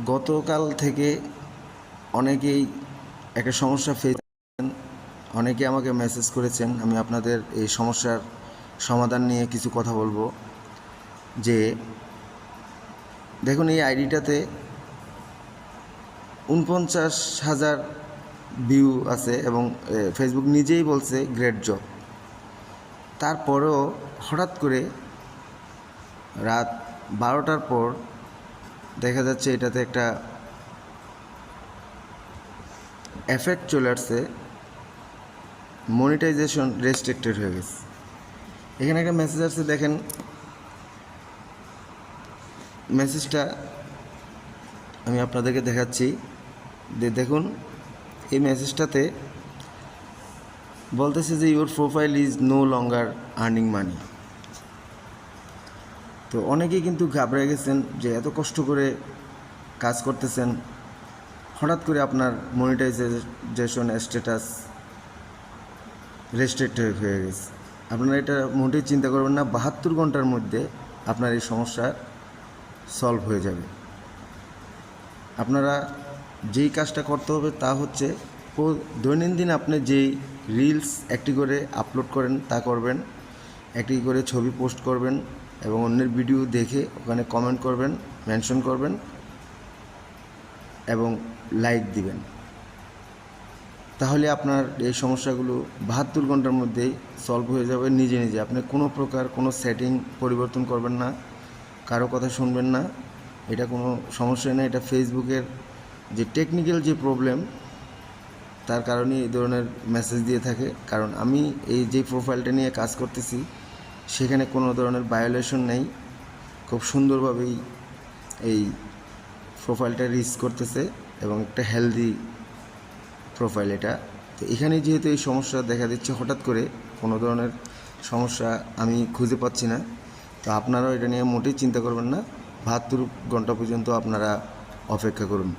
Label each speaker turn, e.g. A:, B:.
A: গতকাল থেকে অনেকেই একটা সমস্যা ফেস করেছেন, অনেকে আমাকে মেসেজ করেছেন। আমি আপনাদের এই সমস্যার সমাধান নিয়ে কিছু কথা বলবো। যে দেখুন, এই আইডিটাতে ৪৯,০০০ ভিউ আছে এবং ফেসবুক নিজেই বলছে গ্রেট জব। তারপরেও হঠাৎ করে রাত ১২টার পর দেখা যাচ্ছে এটাতে একটা এফেক্ট চলে আসছে, মনিটাইজেশন রেস্ট্রিক্টেড হয়ে গেছে। এখানে একটা মেসেজ আসছে, দেখেন মেসেজটা আমি আপনাদেরকে দেখাচ্ছি। দেখুন, এই মেসেজটাতে বলতেছে যে your profile is no longer earning money. তো অনেকেই কিন্তু ঘাবড়ে গেছেন যে এত কষ্ট করে কাজ করতেছেন, হঠাৎ করে আপনার মনিটাইজেশন স্ট্যাটাস রেস্ট্রিক্টেড হয়ে গেছে। আপনারা এটা মোটেই চিন্তা করবেন না, ৭২ ঘন্টার মধ্যে আপনার এই সমস্যা সলভ হয়ে যাবে। আপনারা যেই কাজটা করতে হবে তা হচ্ছে দৈনন্দিন আপনি যেই রিলস একটি করে আপলোড করেন তা করবেন, একটি করে ছবি পোস্ট করবেন এবং অন্যের ভিডিও দেখে ওখানে কমেন্ট করবেন, মেনশন করবেন এবং লাইক দিবেন। তাহলে আপনার এই সমস্যাগুলো ৭২ ঘন্টার মধ্যেই সলভ হয়ে যাবে নিজে নিজে। আপনি কোনো প্রকার কোনো সেটিং পরিবর্তন করবেন না, কারো কথা শুনবেন না, এটা কোনো সমস্যা নেই। এটা ফেসবুকের যে টেকনিক্যাল যে প্রবলেম তার কারণে এই ধরনের মেসেজ দিয়ে থাকে। কারণ আমি এই যে প্রোফাইলটা নিয়ে কাজ করতেছি সেখানে কোনো ধরনের ভায়োলেশন নেই, খুব সুন্দরভাবেই এই প্রোফাইলটা রিচ করতেছে এবং একটা হেলদি প্রোফাইল এটা। তো এখানে যেহেতু এই সমস্যা দেখা দিচ্ছে হঠাৎ করে, কোনো ধরনের সমস্যা আমি খুঁজে পাচ্ছি না। তো আপনারাও এটা নিয়ে মোটেই চিন্তা করবেন না, ৭২ ঘন্টা পর্যন্ত আপনারা অপেক্ষা করুন।